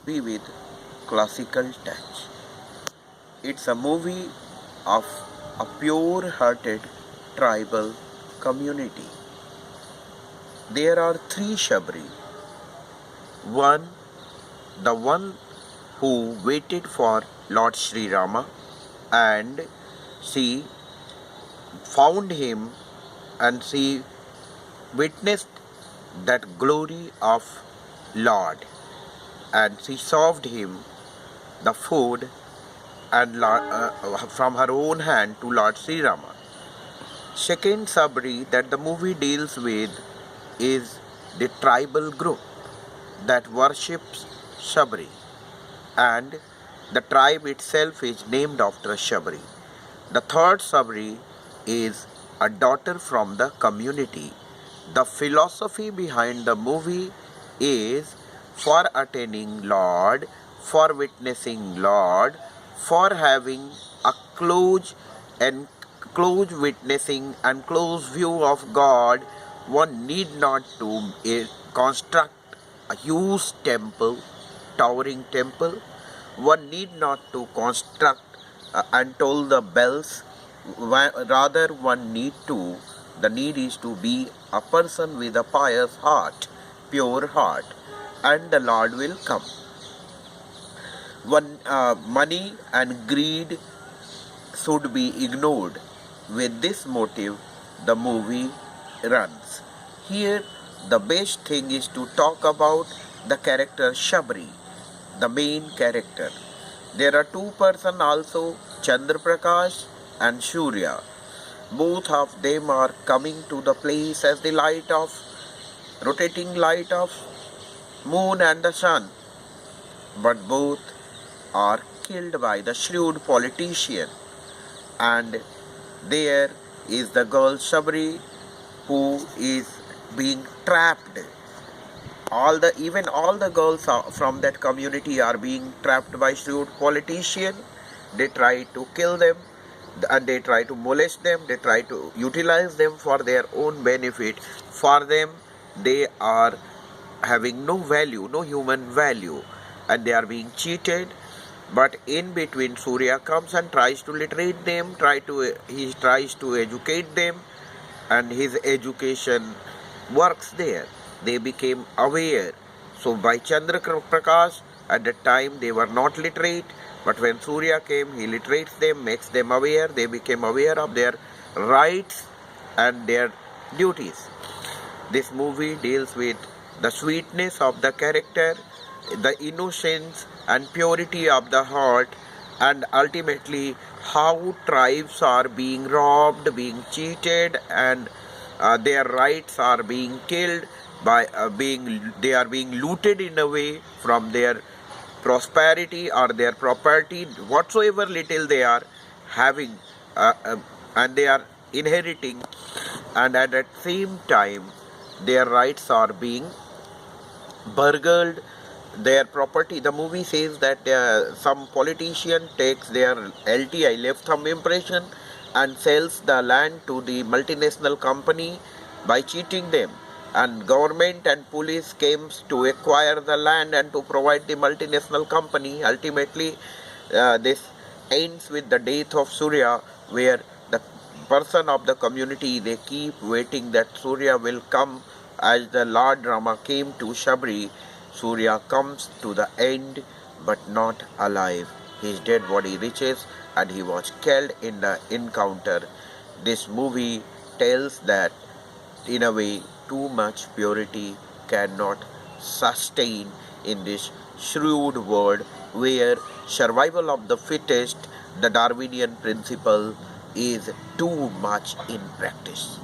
be with classical touch. It's a movie of a pure-hearted tribal community. There are three Shabri. One, the one who waited for Lord Sri Rama, and she found him, and she witnessed that glory of Lord, and she served him the food and from her own hand to Lord Sri Rama. Second Sabri that the movie deals with is the tribal group that worships Shabri, and the tribe itself is named after Shabri. The third Sabri is a daughter from the community. The philosophy behind the movie is for attaining Lord, for witnessing Lord, for having a close witnessing and close view of God, one need not to construct a huge temple, towering temple. One need not to construct and toll the bells. Rather, the need is to be a person with a pious heart, pure heart, and the Lord will come. Money and greed should be ignored. With this motive, the movie runs. Here, the best thing is to talk about the character Shabri, the main character. There are two persons also, Chandra Prakash and Surya. Both of them are coming to the place as the rotating light of moon and the sun. But both are killed by the shrewd politician. And there is the girl Shabri who is being trapped. Even all the girls from that community are being trapped by shrewd politician. They try to kill them, and they try to molest them. They try to utilize them for their own benefit. For them, they are having no value, no human value, and they are being cheated. But in between, Surya comes and tries to literate them, he tries to educate them, and his education works there. They became aware. So by Chandra Prakash, at that time they were not literate, but when Surya came, he literates them, makes them aware. They became aware of their rights and their duties. This movie deals with the sweetness of the character, the innocence and purity of the heart, and ultimately how tribes are being robbed, being cheated, and their rights are being killed by they are being looted in a way from their prosperity or their property, whatsoever little they are having, and they are inheriting, and at the same time their rights are being burgled, their property. The movie says that some politician takes their LTI, left thumb impression, and sells the land to the multinational company by cheating them. And government and police came to acquire the land and to provide the multinational company. Ultimately, this ends with the death of Surya, where the person of the community, they keep waiting that Surya will come. As the Lord Rama came to Shabri, Surya comes to the end but not alive. His dead body reaches and he was killed in the encounter. This movie tells that in a way too much purity cannot sustain in this shrewd world where survival of the fittest, the Darwinian principle, is too much in practice.